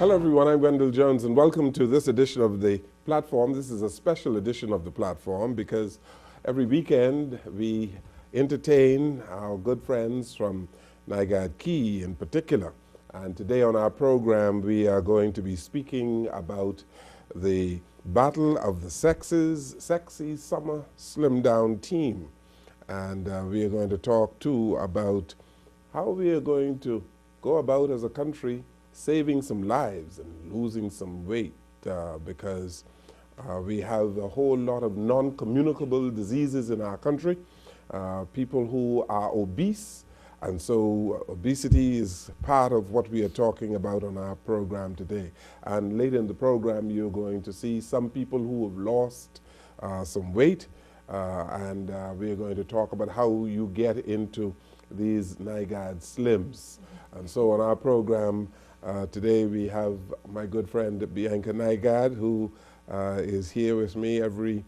Hello everyone, I'm Wendall Jones and welcome to this edition of the platform. This is a special edition of the platform because every weekend we entertain our good friends from Nygad Key in particular. And today on our program we are going to be speaking about the Battle of the Sexes, Sexy Summer Slim Down Team. And we are going to talk too about how we are going to go about as a country saving some lives and losing some weight because we have a whole lot of non-communicable diseases in our country, people who are obese, and so obesity is part of what we are talking about on our program today. And later in the program you're going to see some people who have lost some weight and we are going to talk about how you get into these Nygad Slims. And so on our program today we have my good friend Bianca Nygad, who is here with me every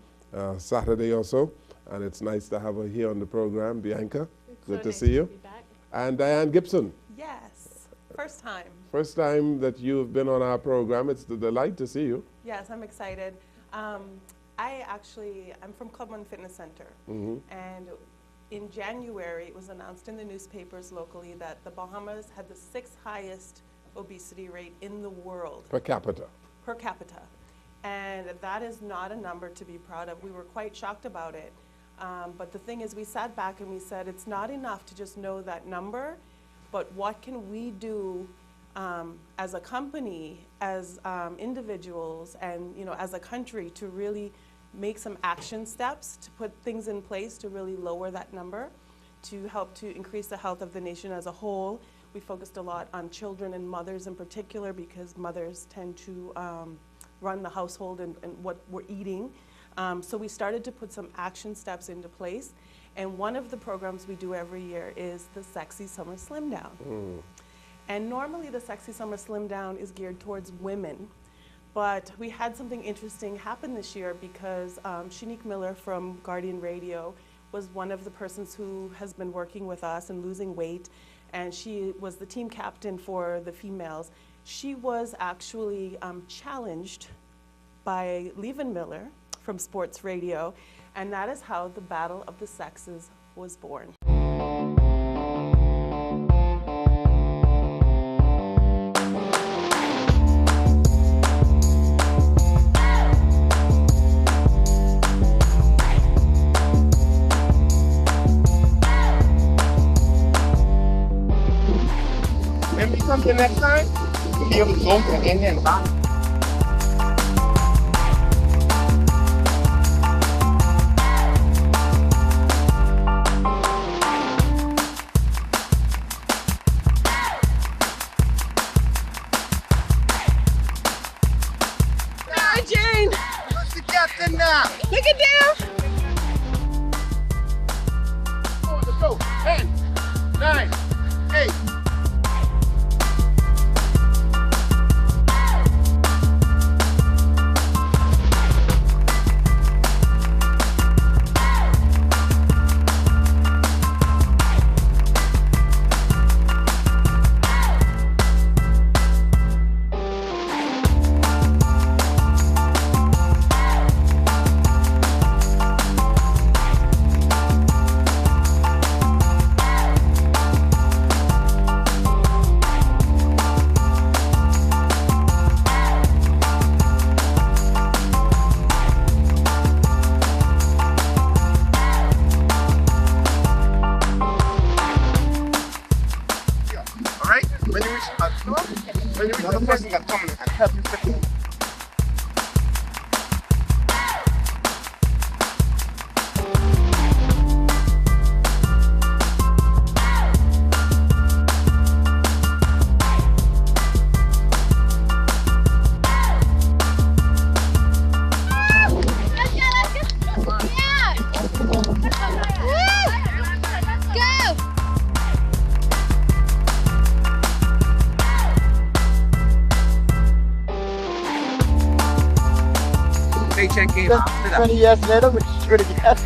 Saturday or so, and it's nice to have her here on the program. Bianca, good to see you. Be back. And Diane Gibson. Yes, first time. First time that you've been on our program. It's a delight to see you. Yes, I'm excited. I'm from Club One Fitness Center, and in January it was announced in the newspapers locally that the Bahamas had the 6th highest obesity rate in the world. Per capita. Per capita. And that is not a number to be proud of. We were quite shocked about it. But the thing is, we sat back and we said, it's not enough to just know that number, but what can we do as a company, as individuals, and as a country to really make some action steps, to put things in place to really lower that number, to help to increase the health of the nation as a whole. We focused a lot on children and mothers in particular because mothers tend to run the household and what we're eating. So we started to put some action steps into place. And one of the programs we do every year is the Sexy Summer Slim Down. And normally the Sexy Summer Slim Down is geared towards women. But we had something interesting happen this year because Shanique Miller from Guardian Radio was one of the persons who has been working with us and losing weight. And she was the team captain for the females. She was actually challenged by Levin Miller from Sports Radio, and that is how the Battle of the Sexes was born. When we come the next time, we'll be able to go to India and back. Hi, Jane. Who's the captain now? Look at them. Oh, let's go. 10, 9, 8. When you reach the person that comes and help you fit in. Paycheck game after that. 20 years later, we're sure to get.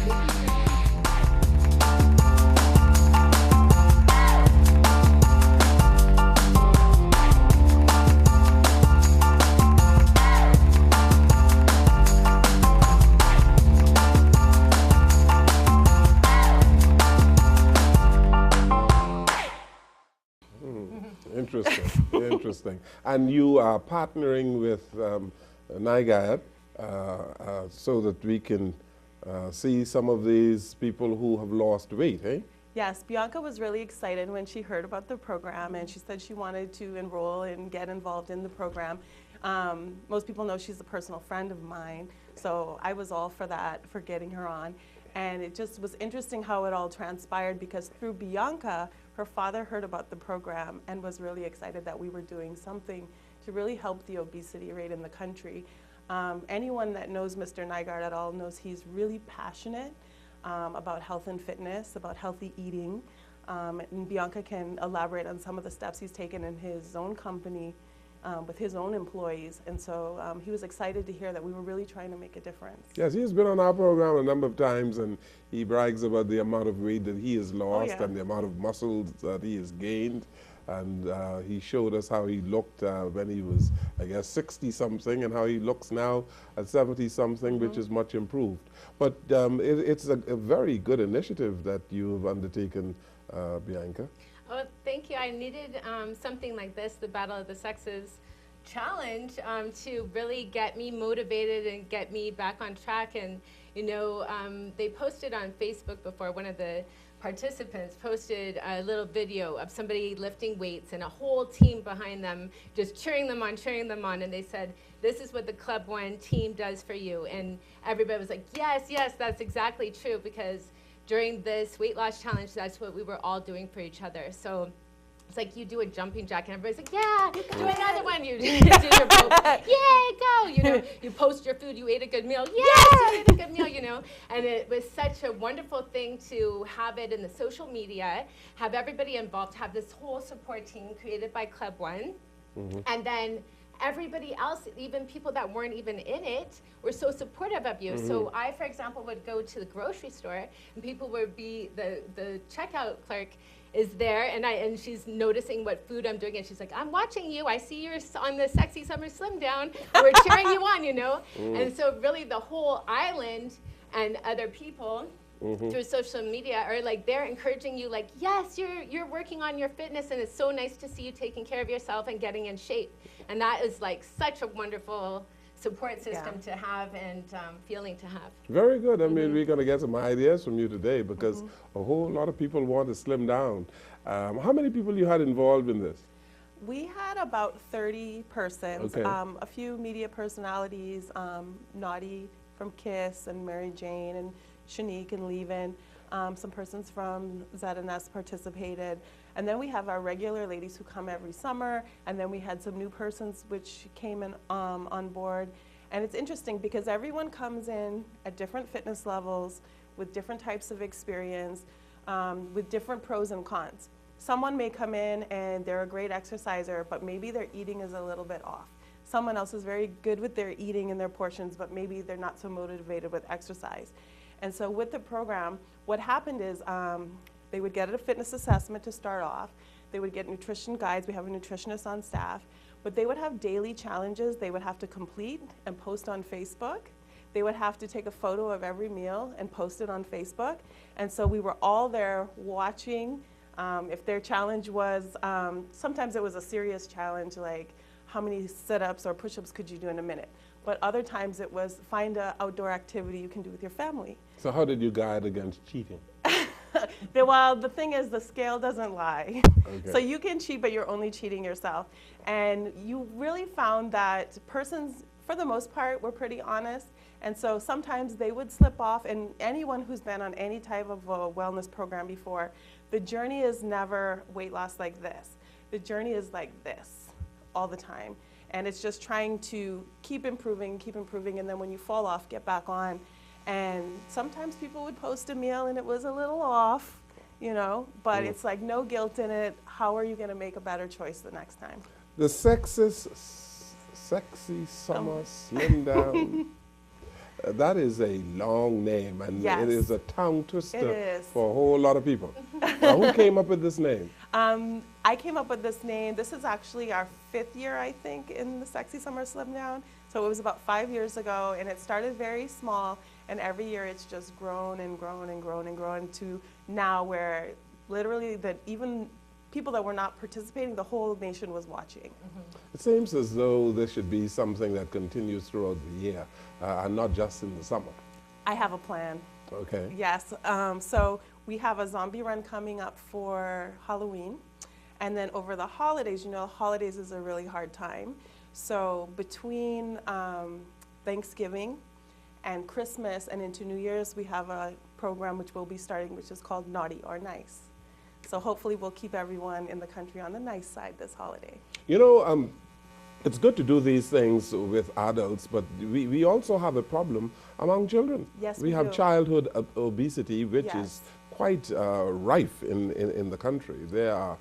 Interesting, interesting. And you are partnering with NIGAD so that we can see some of these people who have lost weight, eh? Yes, Bianca was really excited when she heard about the program, and she said she wanted to enroll and get involved in the program. Most people know she's a personal friend of mine, so I was all for that, for getting her on. And it just was interesting how it all transpired, because through Bianca, her father heard about the program and was really excited that we were doing something to really help the obesity rate in the country. Anyone that knows Mr. Nygaard at all knows he's really passionate about health and fitness, about healthy eating. And Bianca can elaborate on some of the steps he's taken in his own company with his own employees. And so he was excited to hear that we were really trying to make a difference. Yes, he's been on our program a number of times, and he brags about the amount of weight that he has lost and the amount of muscles that he has gained. And he showed us how he looked when he was, I guess, 60-something, and how he looks now at 70-something, which is much improved. But it's a very good initiative that you've undertaken, Bianca. Oh, thank you. I needed something like this, the Battle of the Sexes challenge, to really get me motivated and get me back on track. And, you know, they posted on Facebook before, one of the participants posted a little video of somebody lifting weights and a whole team behind them just cheering them on, and they said, this is what the Club One team does for you. And everybody was like, yes, yes, that's exactly true, because during this weight loss challenge, that's what we were all doing for each other. So it's like you do a jumping jack and everybody's like, yeah, do another one. You do your rope, yay, go. You know, you post your food, you ate a good meal, yes, you ate a good meal, you know. And it was such a wonderful thing to have it in the social media, have everybody involved, have this whole support team created by Club One. And then everybody else, even people that weren't even in it, were so supportive of you. So I, for example, would go to the grocery store and people would be, the checkout clerk is there, and she's noticing what food I'm doing, and she's like, I'm watching you, I see you're on the Sexy Summer Slim Down, we're cheering you on, you know? And so really the whole island and other people through social media are like, they're encouraging you, like, yes, you're working on your fitness, and it's so nice to see you taking care of yourself and getting in shape. And that is like such a wonderful support system to have and feeling to have. Very good. I mean, we're going to get some ideas from you today, because a whole lot of people want to slim down. How many people you had involved in this? We had about 30 persons, a few media personalities, Naughty from KISS and Mary Jane and Shanique and Levin. Some persons from ZNS participated. And then we have our regular ladies who come every summer, and then we had some new persons which came in on board. And it's interesting because everyone comes in at different fitness levels with different types of experience, with different pros and cons. Someone may come in and they're a great exerciser, but maybe their eating is a little bit off. Someone else is very good with their eating and their portions, but maybe they're not so motivated with exercise. And so with the program, what happened is they would get a fitness assessment to start off. They would get nutrition guides. We have a nutritionist on staff. But they would have daily challenges they would have to complete and post on Facebook. They would have to take a photo of every meal and post it on Facebook. And so we were all there watching. If their challenge was, sometimes it was a serious challenge, like how many sit-ups or push-ups could you do in a minute? But other times it was find an outdoor activity you can do with your family. So how did you guide against cheating? Well, the thing is, the scale doesn't lie. So you can cheat, but you're only cheating yourself. And you really found that persons, for the most part, were pretty honest. And so sometimes they would slip off. And anyone who's been on any type of a wellness program before, the journey is never weight loss like this. The journey is like this all the time. And it's just trying to keep improving, and then when you fall off, get back on. And sometimes people would post a meal and it was a little off, you know, but it's like no guilt in it. How are you going to make a better choice the next time? The Sexy Summer Slim Down. That is a long name, and it is a tongue twister for a whole lot of people. Who came up with this name? I came up with this name. This is actually our 5th year, I think, in the Sexy Summer Slim Down. So it was about 5 years ago, and it started very small, and every year it's just grown and grown and grown and grown to now where literally that even people that were not participating, the whole nation was watching. It seems as though this should be something that continues throughout the year and not just in the summer. I have a plan. Okay. Yes, so we have a zombie run coming up for Halloween. And then over the holidays, you know, holidays is a really hard time. So between Thanksgiving and Christmas and into New Year's, we have a program which we'll be starting, which is called Naughty or Nice. So hopefully we'll keep everyone in the country on the nice side this holiday. You know, it's good to do these things with adults, but we also have a problem among children. Yes, we we have do. childhood obesity, which Yes. is quite rife in the country. There are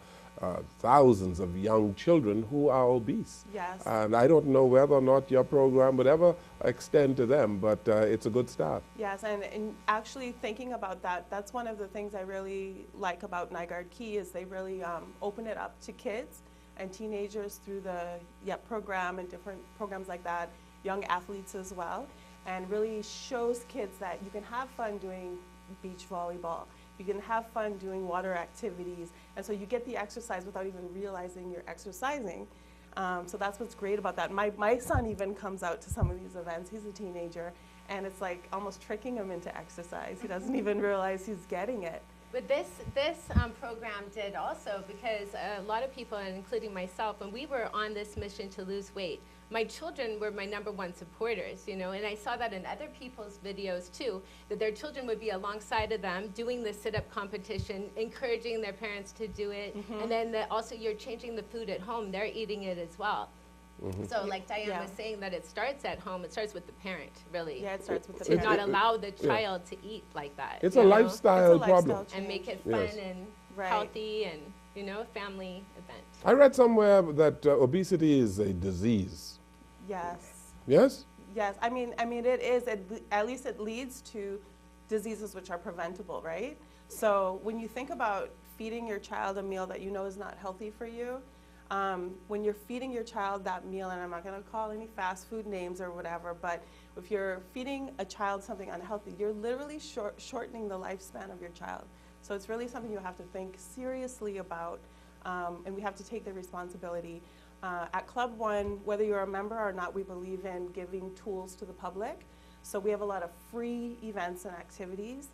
thousands of young children who are obese. Yes. And I don't know whether or not your program would ever extend to them, but it's a good start. Yes, and actually thinking about that, that's one of the things I really like about Nygaard Key is they really open it up to kids and teenagers through the YEP program and different programs like that, young athletes as well, and really shows kids that you can have fun doing beach volleyball. You can have fun doing water activities, and so you get the exercise without even realizing you're exercising. So that's what's great about that. My son even comes out to some of these events. He's a teenager, and it's like almost tricking him into exercise. He doesn't even realize he's getting it. But this program did also, because a lot of people, and including myself, when we were on this mission to lose weight, my children were my #1 supporters, you know, and I saw that in other people's videos too, that their children would be alongside of them doing the sit-up competition, encouraging their parents to do it, and then also you're changing the food at home, they're eating it as well. So like Diane was saying, that it starts at home, it starts with the parent, really. Yeah, it starts with the To parent. not allow the child to eat like that. It's you a know? lifestyle It's a lifestyle problem. And make it Yes. fun and Right. healthy and, you know, a family event. I read somewhere that obesity is a disease. Yes. Yes? Yes, I mean, it is, at least it leads to diseases which are preventable, right? So when you think about feeding your child a meal that you know is not healthy for you, when you're feeding your child that meal, and I'm not gonna call any fast food names or whatever, but if you're feeding a child something unhealthy, you're literally shortening the lifespan of your child. So it's really something you have to think seriously about, and we have to take the responsibility. At Club One, whether you're a member or not, we believe in giving tools to the public. So we have a lot of free events and activities.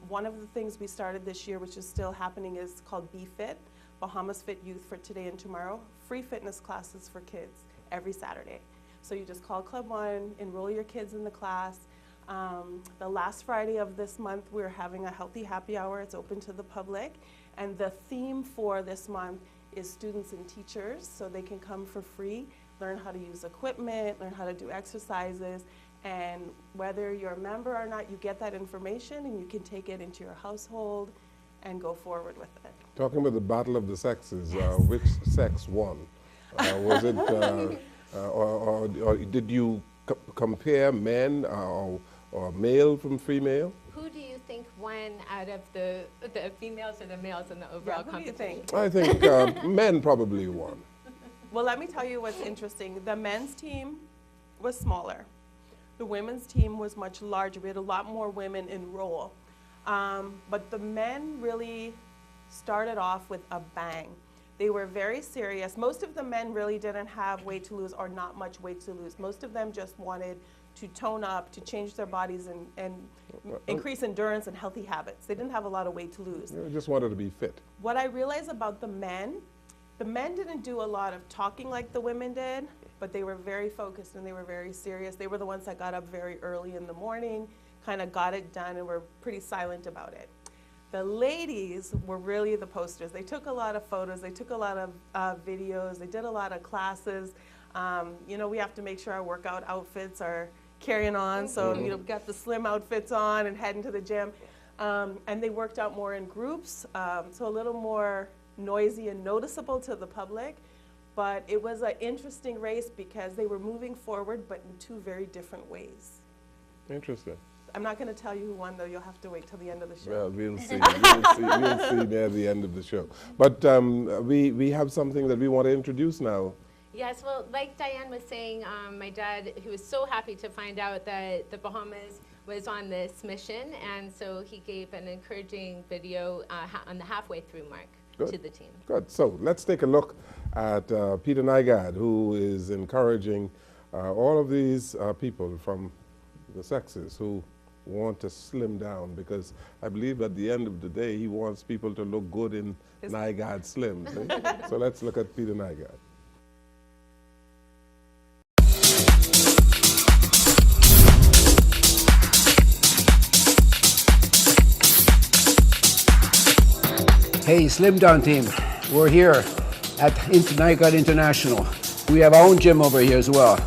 One of the things we started this year, which is still happening, is called Be Fit, Bahamas Fit Youth for Today and Tomorrow. Free fitness classes for kids every Saturday. So you just call Club One, enroll your kids in the class. The last Friday of this month, we're having a healthy happy hour. It's open to the public. And the theme for this month is students and teachers, so they can come for free, learn how to use equipment, learn how to do exercises, and whether you're a member or not, you get that information and you can take it into your household and go forward with it. Talking about the battle of the sexes, which sex won? Was it, or did you compare men or male from female? Who do you think won out of the females or the males in the overall Who do you competition? think? I think men probably won. Well, let me tell you what's interesting. The men's team was smaller. The women's team was much larger. We had a lot more women enroll. But the men really started off with a bang. They were very serious. Most of the men really didn't have weight to lose or not much weight to lose. Most of them just wanted to tone up, to change their bodies and increase endurance and healthy habits. They didn't have a lot of weight to lose. I just wanted to be fit. What I realized about the men didn't do a lot of talking like the women did, but they were very focused and they were very serious. They were the ones that got up very early in the morning, kind of got it done, and were pretty silent about it. The ladies were really the posters. They took a lot of photos, they took a lot of videos, they did a lot of classes. You know, we have to make sure our workout outfits are carrying on, so you know, we got the slim outfits on and heading to the gym. And they worked out more in groups, so a little more noisy and noticeable to the public. But it was an interesting race because they were moving forward, but in two very different ways. Interesting. I'm not going to tell you who won, though. You'll have to wait till the end of the show. Well, we'll see. We'll see near the end of the show. But we have something that we want to introduce now. Yes, well, like Diane was saying, my dad, he was so happy to find out that the Bahamas was on this mission, and so he gave an encouraging video on the halfway through mark. to the team. Good. So let's take a look at Peter Nygaard, who is encouraging all of these people from the sexes who want to slim down, because I believe at the end of the day he wants people to look good in Nygaard Slims. Eh? So let's look at Peter Nygaard. Hey, Slim Down team, we're here at Nygaard International. We have our own gym over here as well.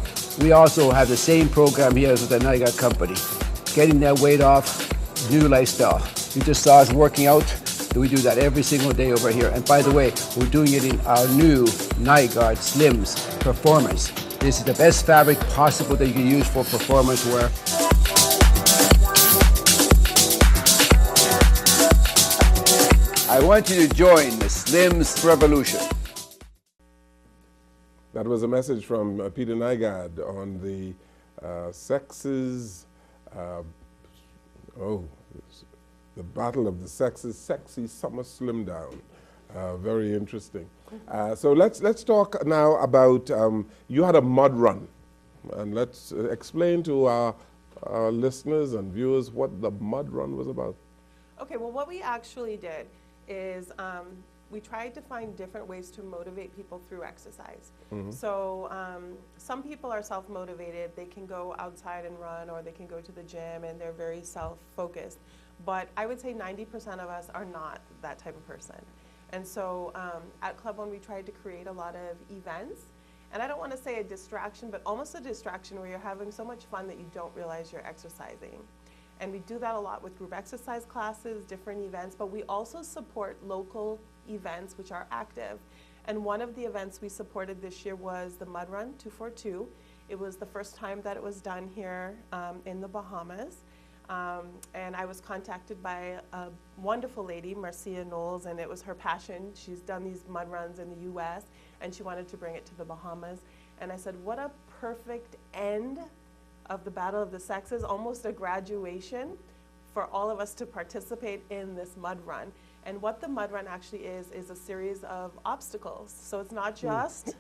We also have the same program here as the Nygaard company. Getting that weight off, new lifestyle. You just saw us working out. We do that every single day over here. And by the way, we're doing it in our new Nygaard Slims Performance. This is the best fabric possible that you can use for performance wear. I want you to join the Slims Revolution. That was a message from Peter Nygaard on the Sexes, the Battle of the Sexes, Sexy Summer Slim Down. Very interesting. So let's talk now about, you had a mud run. And let's explain to our listeners and viewers what the mud run was about. Okay, well, what we actually did is we tried to find different ways to motivate people through exercise. So some people are self-motivated. They can go outside and run, or they can go to the gym and they're very self-focused. But I would say 90% of us are not that type of person. And so at Club One, we tried to create a lot of events. And I don't want to say a distraction, but almost a distraction where you're having so much fun that you don't realize you're exercising. And we do that a lot with group exercise classes, different events, but we also support local events which are active. And one of the events we supported this year was the Mud Run 242. It was the first time that it was done here in the Bahamas. And I was contacted by a wonderful lady, Marcia Knowles, and it was her passion. She's done these mud runs in the US, and she wanted to bring it to the Bahamas. And I said, what a perfect end of the Battle of the Sexes, almost a graduation for all of us to participate in this mud run. And what the mud run actually is a series of obstacles. So it's not just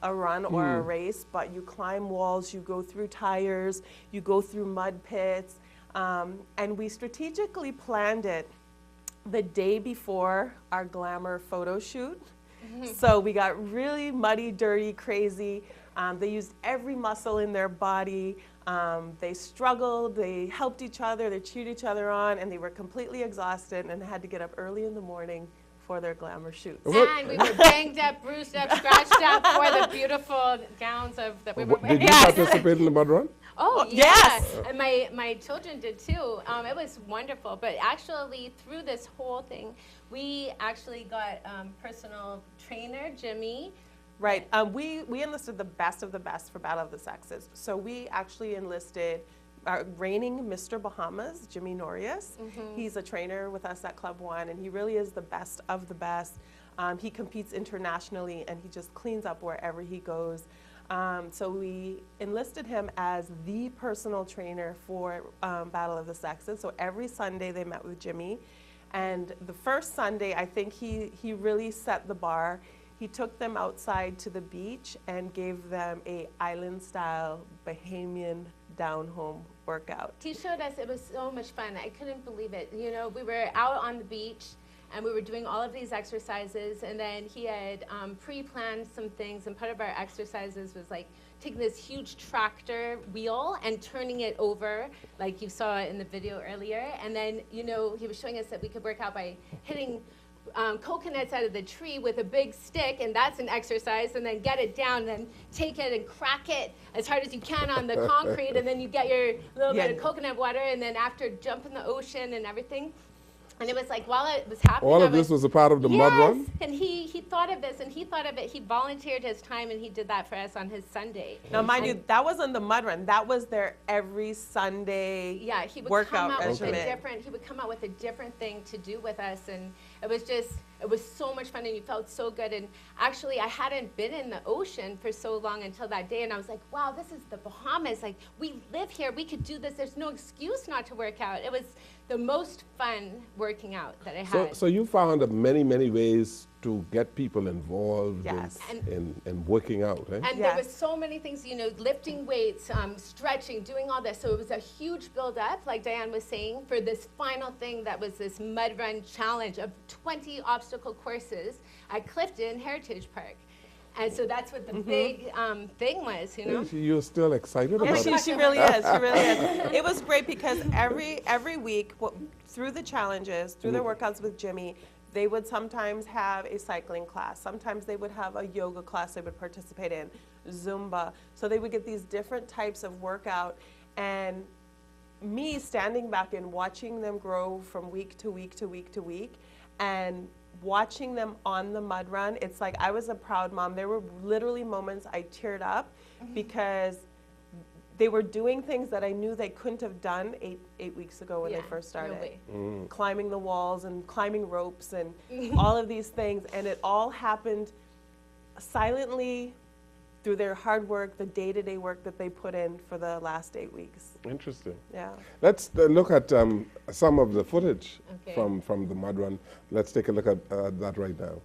a run or a race, but you climb walls, you go through tires, you go through mud pits. And we strategically planned it the day before our glamour photo shoot. So we got really muddy, dirty, crazy. They used every muscle in their body. They struggled, they helped each other, they cheered each other on, and they were completely exhausted and had to get up early in the morning for their glamour shoots. And we were banged up, bruised up, scratched up for the beautiful gowns that we were wearing. Did you participate in the mud run? Oh, yes. And my children did too. It was wonderful. But actually, through this whole thing, we actually got personal trainer, Jimmy. Right. We enlisted the best of the best for Battle of the Sexes. So we actually enlisted reigning Mr. Bahamas, Jimmy Norius. He's a trainer with us at Club One, and he really is the best of the best. He competes internationally, and he just cleans up wherever he goes. So we enlisted him as the personal trainer for Battle of the Sexes. So every Sunday they met with Jimmy. And the first Sunday, I think he really set the bar. He took them outside to the beach and gave them a island-style Bahamian down-home workout. He showed us, it was so much fun. I couldn't believe it. You know, we were out on the beach and we were doing all of these exercises, and then he had pre-planned some things, and part of our exercises was like taking this huge tractor wheel and turning it over, like you saw in the video earlier. And then, you know, he was showing us that we could work out by hitting coconuts out of the tree with a big stick, and that's an exercise, and then get it down, and then take it and crack it as hard as you can on the concrete, and then you get your little bit of coconut water, and then after jump in the ocean and everything. And it was like, while it was happening, all of this was a part of the mud run? Yes, and he thought of this, and he thought of it. He volunteered his time, and he did that for us on his Sunday. Now, mind you, that wasn't the mud run. That was their every Sunday he would workout come out regimen. with a different. He would come out with a different thing to do with us, and it was so much fun, and you felt so good. And actually, I hadn't been in the ocean for so long until that day, and I was like, wow, this is the Bahamas. Like, we live here. We could do this. There's no excuse not to work out. It was the most fun working out that I had. So you found many, many ways to get people involved Yes. in working out. Eh? And there were so many things, you know, lifting weights, stretching, doing all this. So it was a huge build-up, like Diane was saying, for this final thing that was this mud run challenge of 20 obstacle courses at Clifton Heritage Park. And so that's what the big thing was, you know. You're still excited about Yeah, it? she really is. She really is. It was great because every week, through the challenges, through their workouts with Jimmy, they would sometimes have a cycling class. Sometimes they would have a yoga class they would participate in, Zumba. So they would get these different types of workout. And me standing back and watching them grow from week to week to week to week, and watching them on the mud run, it's like I was a proud mom. There were literally moments I teared up because they were doing things that I knew they couldn't have done eight weeks ago when they first started. No way. Climbing the walls and climbing ropes and all of these things. And it all happened silently through their hard work, the day-to-day work that they put in for the last 8 weeks. Interesting. Yeah. Let's look at some of the footage Okay. from the mud run. Let's take a look at that right now.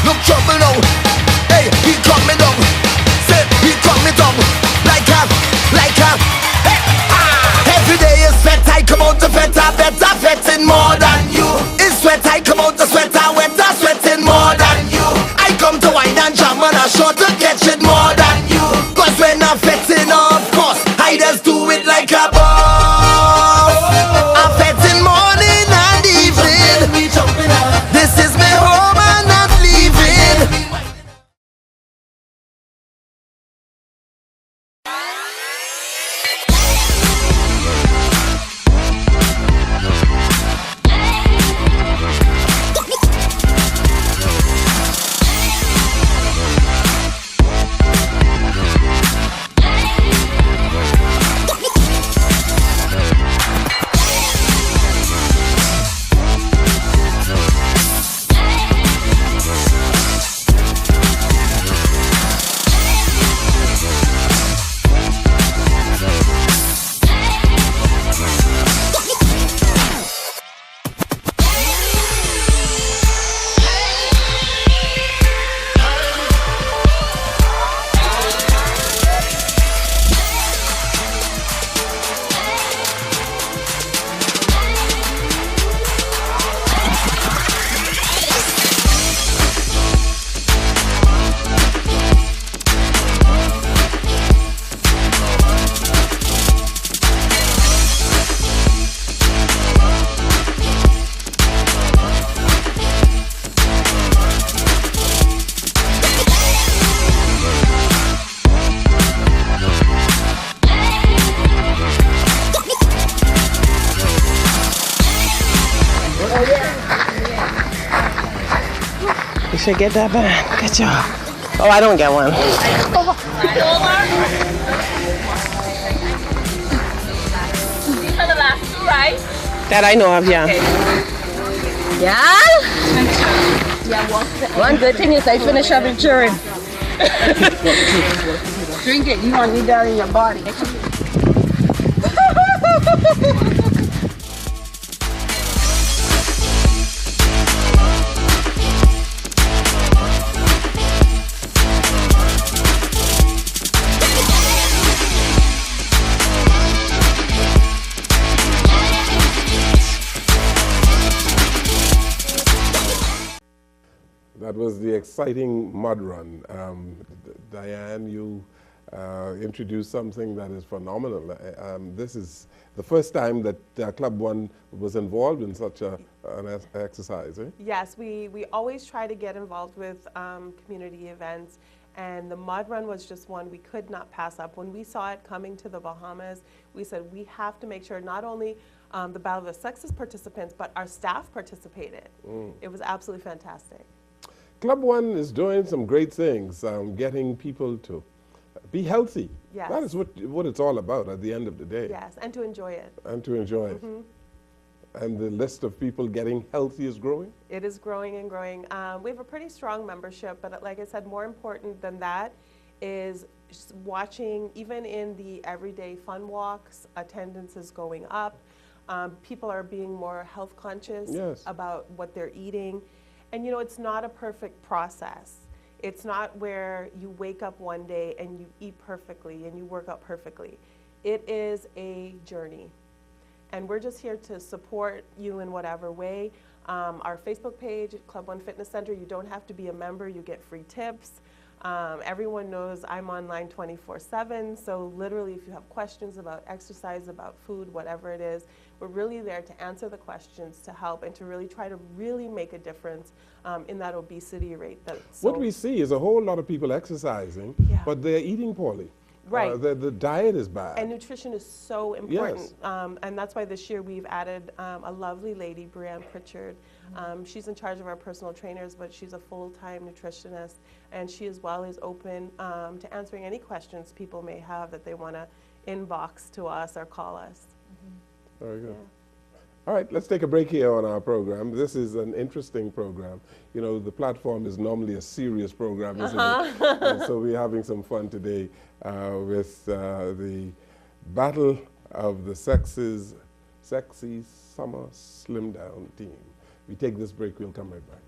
Look trouble now. Hey, he cut me down. Say he cut me down. Like a. Hey, every day is sweat. I come out to better, fetting more than you. It's sweat. I come out to sweater, wetter, sweating more than you. I come to wine and jam and I sure to catch it more than you. Cause when I'm fetting, of course, I just do it like a boss. I'm fetting morning and evening. This is my home and I'm leaving. You should get that back. Good job. Oh, I don't get one. These are the last two, right? That I know of, yeah. Yeah? One good thing is I finished up with children. Drink it. You don't need that in your body. That was the exciting mud run. Diane, you introduced something that is phenomenal. This is the first time that Club One was involved in such an exercise. Eh? Yes, we always try to get involved with community events, and the mud run was just one we could not pass up. When we saw it coming to the Bahamas, we said we have to make sure not only the Battle of the Sexes participants, but our staff participated. It was absolutely fantastic. Club One is doing some great things, getting people to be healthy. Yes. That is what it's all about at the end of the day. Yes, and to enjoy it. And to enjoy it. And the list of people getting healthy is growing? It is growing and growing. We have a pretty strong membership, but like I said, more important than that is just watching, even in the everyday fun walks, attendance is going up. People are being more health conscious about what they're eating. And you know, it's not a perfect process. It's not where you wake up one day and you eat perfectly and you work out perfectly. It is a journey. And we're just here to support you in whatever way. Our Facebook page, Club One Fitness Center, you don't have to be a member, you get free tips. Everyone knows I'm online 24/7, so literally if you have questions about exercise, about food, whatever it is, we're really there to answer the questions, to help, and to really try to really make a difference in that obesity rate. What we see is a whole lot of people exercising, but they're eating poorly. Right. The diet is bad. And nutrition is so important. And that's why this year we've added a lovely lady, Brianne Pritchard. She's in charge of our personal trainers, but she's a full-time nutritionist. And she as well is open to answering any questions people may have that they want to inbox to us or call us. Very good. All right, let's take a break here on our program. This is an interesting program. You know, the platform is normally a serious program, isn't it? And so we're having some fun today with the Battle of the Sexes, Sexy Summer Slim Down team. We take this break, we'll come right back.